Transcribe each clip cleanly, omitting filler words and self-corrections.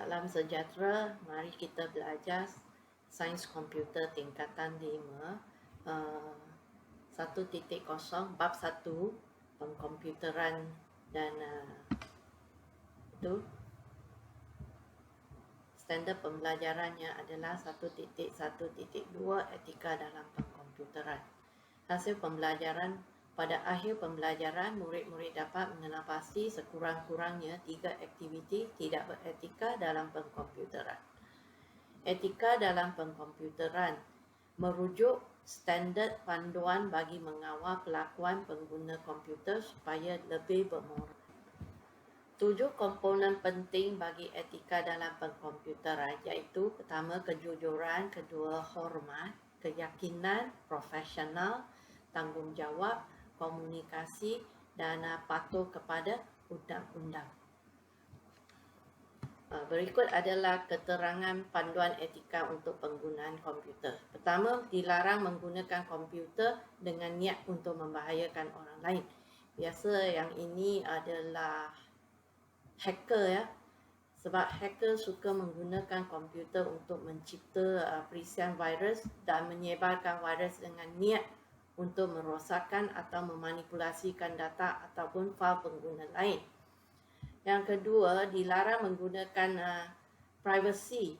Salam sejahtera, mari kita belajar Sains Komputer tingkatan 5 1.0 bab 1 pengkomputeran dan itu standard pembelajarannya adalah 1.1.2 etika dalam pengkomputeran. Hasil pembelajaran: pada akhir pembelajaran, murid-murid dapat mengenal pasti sekurang-kurangnya 3 aktiviti tidak beretika dalam pengkomputeran. Etika dalam pengkomputeran merujuk standard panduan bagi mengawal kelakuan pengguna komputer supaya lebih bermoral. 7 komponen penting bagi etika dalam pengkomputeran iaitu: pertama, kejujuran; kedua, hormat; keyakinan; profesional; tanggungjawab; komunikasi; dan patuh kepada undang-undang. Berikut adalah keterangan panduan etika untuk penggunaan komputer. Pertama, dilarang menggunakan komputer dengan niat untuk membahayakan orang lain. Biasa yang ini adalah hacker ya. Sebab hacker suka menggunakan komputer untuk mencipta perisian virus dan menyebarkan virus dengan niat untuk merosakkan atau memanipulasikan data ataupun fail pengguna lain. Yang kedua, dilarang menggunakan privasi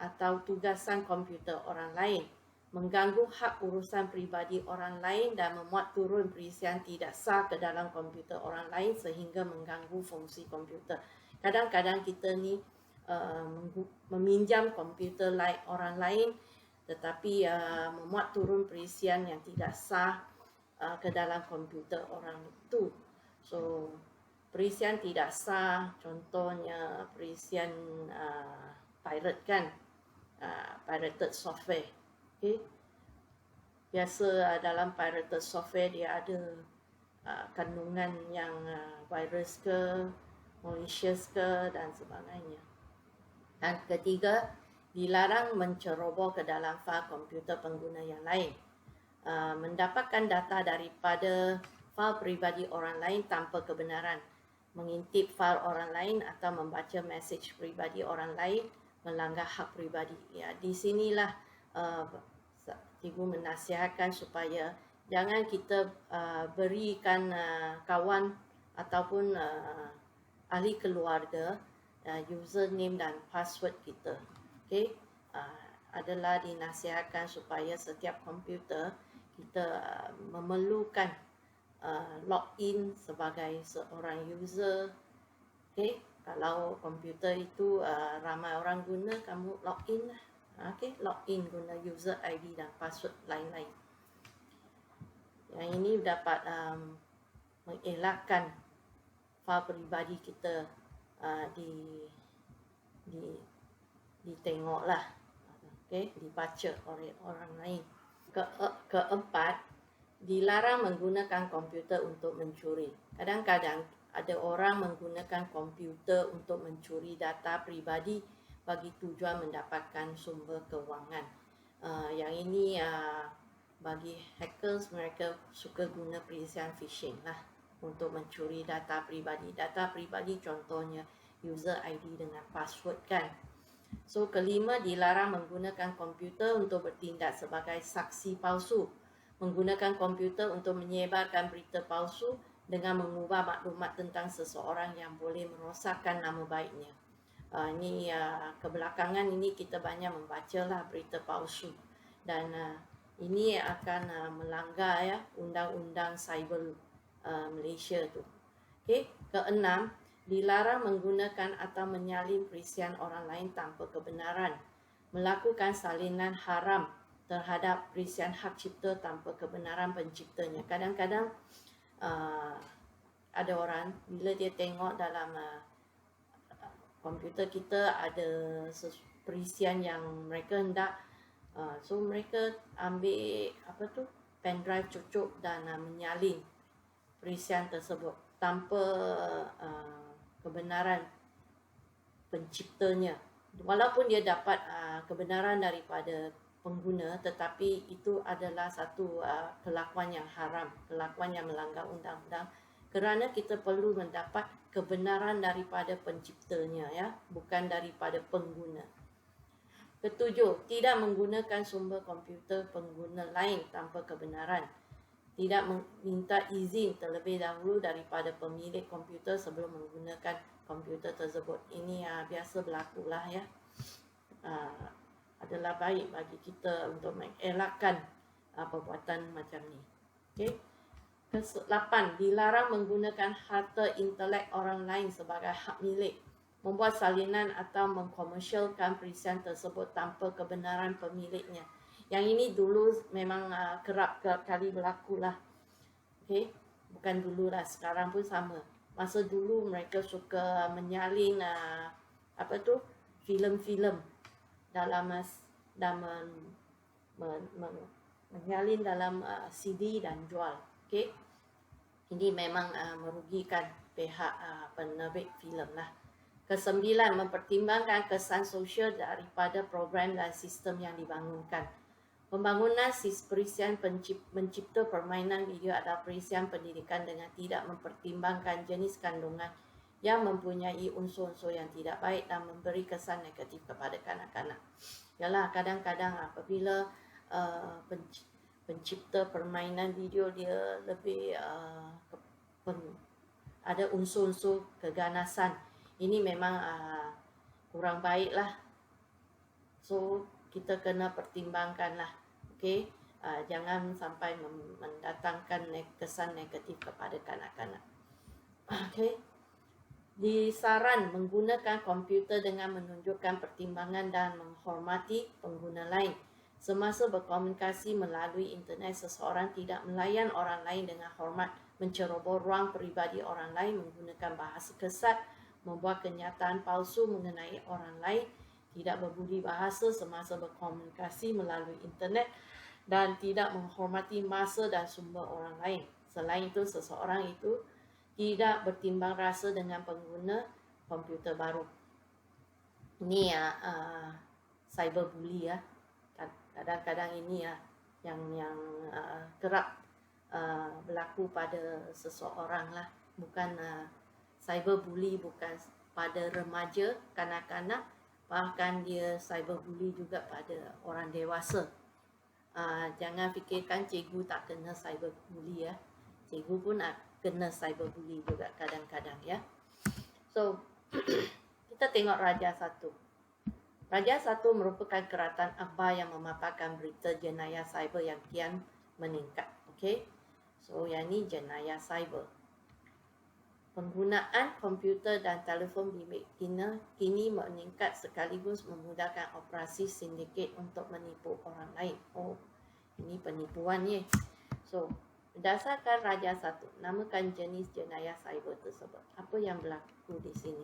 atau tugasan komputer orang lain, mengganggu hak urusan peribadi orang lain dan memuat turun perisian tidak sah ke dalam komputer orang lain sehingga mengganggu fungsi komputer. Kadang-kadang kita ni meminjam komputer orang lain tetapi memuat turun perisian yang tidak sah ke dalam komputer orang itu. So, perisian tidak sah, contohnya perisian pirate kan, pirated software. Okay. Biasa dalam pirated software dia ada kandungan yang virus ke, malicious ke dan sebagainya. Dan ketiga, dilarang menceroboh ke dalam fail komputer pengguna yang lain. Mendapatkan data daripada fail peribadi orang lain tanpa kebenaran, mengintip fail orang lain atau membaca mesej peribadi orang lain melanggar hak peribadi. Ya, di sinilah cikgu menasihatkan supaya jangan kita berikan kawan ataupun ahli keluarga username dan password kita. Okey, adalah dinasihatkan supaya setiap komputer kita memerlukan login sebagai seorang user. Okey, kalau komputer itu ramai orang guna, kamu login lah. Okey, login guna user ID dan password lain-lain. Yang ini dapat mengelakkan fail peribadi kita ditengoklah, okey, dibaca oleh orang lain. Keempat, dilarang menggunakan komputer untuk mencuri. Kadang-kadang ada orang menggunakan komputer untuk mencuri data peribadi bagi tujuan mendapatkan sumber kewangan. Yang ini bagi hackers, mereka suka guna perisian phishing lah untuk mencuri data peribadi. Data peribadi contohnya user ID dengan password kan. So, kelima, dilarang menggunakan komputer untuk bertindak sebagai saksi palsu. Menggunakan komputer untuk menyebarkan berita palsu dengan mengubah maklumat tentang seseorang yang boleh merosakkan nama baiknya. Ini kebelakangan ini kita banyak membacalah berita palsu dan ini akan melanggar ya undang-undang cyber Malaysia tu. Okey, keenam, dilarang menggunakan atau menyalin perisian orang lain tanpa kebenaran. Melakukan salinan haram terhadap perisian hak cipta tanpa kebenaran penciptanya. Kadang-kadang ada orang bila dia tengok dalam komputer kita ada perisian yang mereka hendak, so mereka ambil pen drive cucuk dan menyalin perisian tersebut tanpa kebenaran penciptanya. Walaupun dia dapat kebenaran daripada pengguna, tetapi itu adalah satu kelakuan yang haram, kelakuan yang melanggar undang-undang, kerana kita perlu mendapat kebenaran daripada penciptanya, ya, bukan daripada pengguna. Ketujuh, tidak menggunakan sumber komputer pengguna lain tanpa kebenaran. Tidak meminta izin terlebih dahulu daripada pemilik komputer sebelum menggunakan komputer tersebut. Ini biasa berlakulah, ya. Adalah baik bagi kita untuk mengelakkan perbuatan macam ni. Okey. Ke-8, dilarang menggunakan harta intelek orang lain sebagai hak milik, membuat salinan atau mengkomersialkan perisian tersebut tanpa kebenaran pemiliknya. Yang ini dulu memang kerap kali berlaku lah. Okay? Bukan dulu lah, sekarang pun sama. Masa dulu mereka suka menyalin filem-filem dalam menyalin dalam CD dan jual. Okay? Ini memang merugikan pihak penerbit filem lah. Ke-9, mempertimbangkan kesan sosial daripada program dan sistem yang dibangunkan. Pembangunan perisian mencipta permainan video adalah perisian pendidikan dengan tidak mempertimbangkan jenis kandungan yang mempunyai unsur-unsur yang tidak baik dan memberi kesan negatif kepada kanak-kanak. Yalah, kadang-kadang apabila pencipta permainan video dia lebih ada unsur-unsur keganasan, ini memang kurang baik lah. So kita kena pertimbangkan lah. Okay? Jangan sampai mendatangkan kesan negatif kepada kanak-kanak. Okay? Disaran menggunakan komputer dengan menunjukkan pertimbangan dan menghormati pengguna lain. Semasa berkomunikasi melalui internet, seseorang tidak melayan orang lain dengan hormat, menceroboh ruang peribadi orang lain, menggunakan bahasa kesat, membuat kenyataan palsu mengenai orang lain, tidak berbudi bahasa semasa berkomunikasi melalui internet, dan tidak menghormati masa dan sumber orang lain. Selain itu, seseorang itu tidak bertimbang rasa dengan pengguna komputer baru. Ini cyberbully, ya. Kadang-kadang ini yang kerap berlaku pada seseorang lah. Bukan cyberbully bukan pada remaja, kanak-kanak, bahkan dia cyberbully juga pada orang dewasa. Jangan fikirkan cikgu tak kena cyberbully, ya. Cikgu pun kena cyberbully juga kadang-kadang, ya. So kita tengok Raja 1. Raja 1 merupakan kerajaan Akbar yang memaparkan berita jenayah cyber yang kian meningkat. Okay? So yang ni jenayah cyber. Penggunaan komputer dan telefon bimbit kini meningkat sekaligus memudahkan operasi sindiket untuk menipu orang lain. Oh, ini penipuan ni. So, berdasarkan Raja 1, namakan jenis jenayah cyber tersebut. Apa yang berlaku di sini?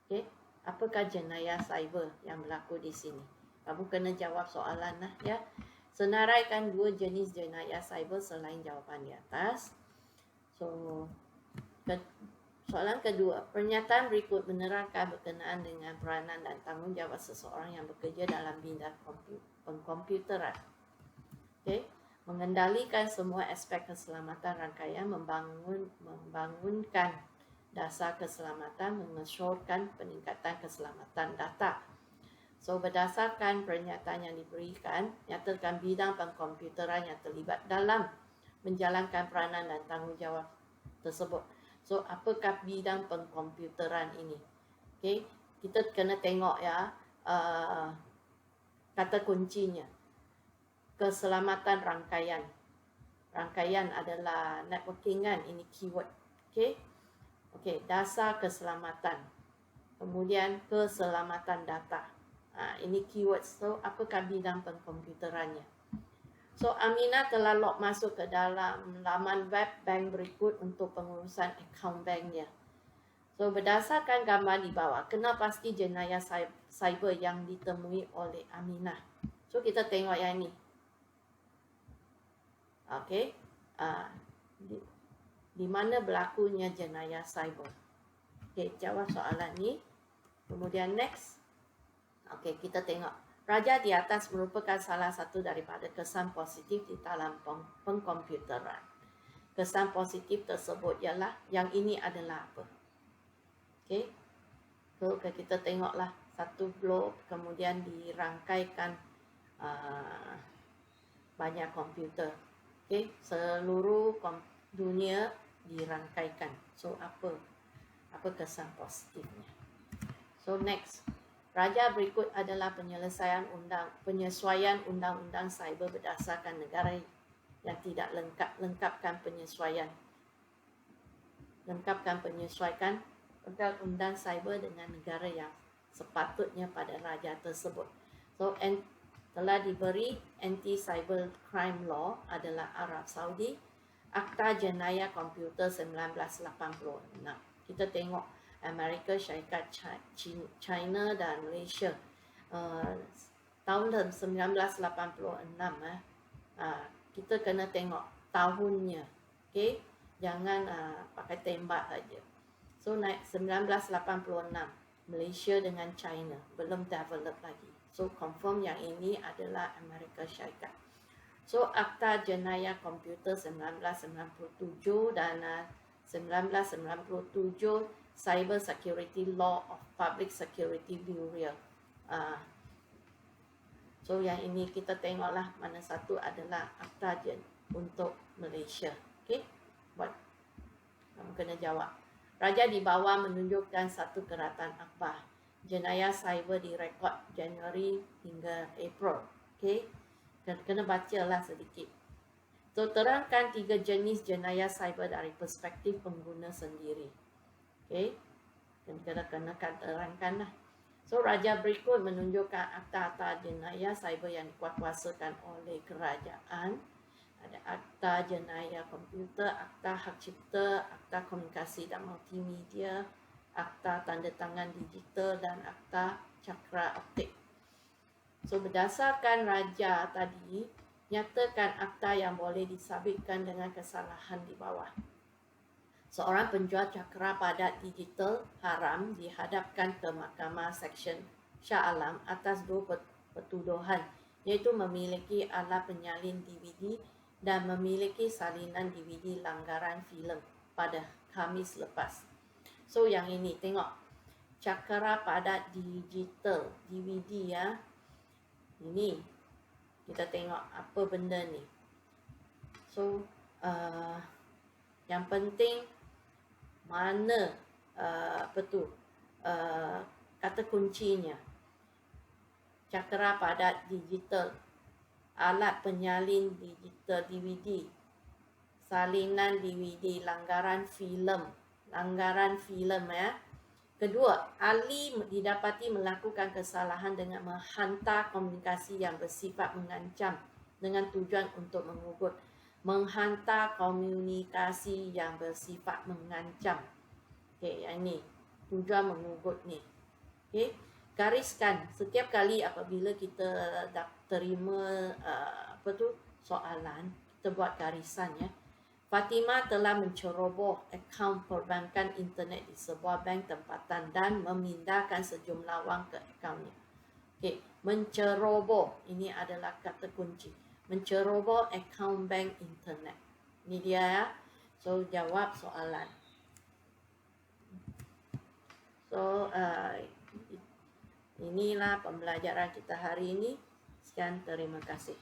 Okay? Apakah jenayah cyber yang berlaku di sini? Kamu kena jawab soalan lah, ya. Senaraikan dua jenis jenayah cyber selain jawapan di atas. So, soalan kedua, pernyataan berikut menerangkan berkenaan dengan peranan dan tanggungjawab seseorang yang bekerja dalam bidang pengkomputeran. Okay? Mengendalikan semua aspek keselamatan rangkaian, membangunkan dasar keselamatan, mengesyorkan peningkatan keselamatan data. So, berdasarkan pernyataan yang diberikan, nyatakan bidang pengkomputeran yang terlibat dalam menjalankan peranan dan tanggungjawab tersebut. So, apakah bidang pengkomputeran ini? Okay, kita kena tengok, ya, kata kuncinya. Keselamatan rangkaian. Rangkaian adalah networkingan, ini keyword. Okay. Okey, dasar keselamatan. Kemudian keselamatan data. Ini keyword. So, apakah bidang pengkomputerannya? So, Aminah telah log masuk ke dalam laman web bank berikut untuk pengurusan akaun banknya. So, berdasarkan gambar di bawah, kena pasti jenayah cyber yang ditemui oleh Aminah. So, kita tengok yang ini. Okey. Di mana berlakunya jenayah cyber. Okey, jawab soalan ni. Kemudian next. Okey, kita tengok. Raja di atas merupakan salah satu daripada kesan positif di dalam pengkomputeran. Kesan positif tersebut ialah yang ini adalah apa? Okey. So kita tengoklah satu globe kemudian dirangkaikan banyak komputer. Okey, seluruh dunia dirangkaikan. So apa kesan positifnya? So next, raja berikut adalah penyesuaian undang-undang cyber berdasarkan negara yang tidak lengkapkan penyesuaian undang-undang cyber dengan negara yang sepatutnya pada raja tersebut. So telah diberi anti-cyber crime law adalah Arab Saudi, Akta Jenayah Komputer 1986. Kita tengok Amerika Syarikat, China dan Malaysia. Tahun 1986 kita kena tengok tahunnya. Okey, jangan pakai tembak saja. So 1986 Malaysia dengan China belum develop lagi. So confirm yang ini adalah Amerika Syarikat. So Akta Jenayah Komputer 1997 dan 1997 Cyber Security Law of Public Security Bureau. So yang ini kita tengoklah mana satu adalah Akta untuk Malaysia. Okey, buat kamu kena jawab. Raja di bawah menunjukkan satu keratan akhbar. Jenayah cyber direkod Januari hingga April. Okey, kena bacalah sedikit. So terangkan 3 jenis jenayah cyber dari perspektif pengguna sendiri. Okey, kena terangkanlah. So raja berikut menunjukkan akta-akta jenayah cyber yang dikuatkuasakan oleh kerajaan. Ada Akta Jenayah Komputer, Akta Hak Cipta, Akta Komunikasi dan Multimedia, Akta Tanda Tangan Digital dan Akta Cakra Optik. So berdasarkan raja tadi, nyatakan akta yang boleh disabitkan dengan kesalahan di bawah. Seorang penjual cakra padat digital haram dihadapkan ke Mahkamah Seksyen Shah Alam atas 2 pertuduhan, iaitu memiliki alat penyalin DVD dan memiliki salinan DVD langgaran filem pada Khamis lepas. So yang ini tengok cakra padat digital DVD ya. Ini kita tengok apa benda ni. So yang penting mana kata kuncinya. Cakra padat digital, alat penyalin digital DVD, salinan DVD, langgaran filem ya. Kedua, ahli didapati melakukan kesalahan dengan menghantar komunikasi yang bersifat mengancam dengan tujuan untuk mengugut. Menghantar komunikasi yang bersifat mengancam. Okey, yang ni tujuan mengugut ni. Okey, gariskan setiap kali apabila kita terima soalan, kita buat garisan ya. Fatimah telah menceroboh akaun perbankan internet di sebuah bank tempatan dan memindahkan sejumlah wang ke akaunnya. Okey, menceroboh ini adalah kata kunci. Menceroboh akaun bank internet. Ini dia ya. So jawab soalan. So inilah pembelajaran kita hari ini. Sekian, terima kasih.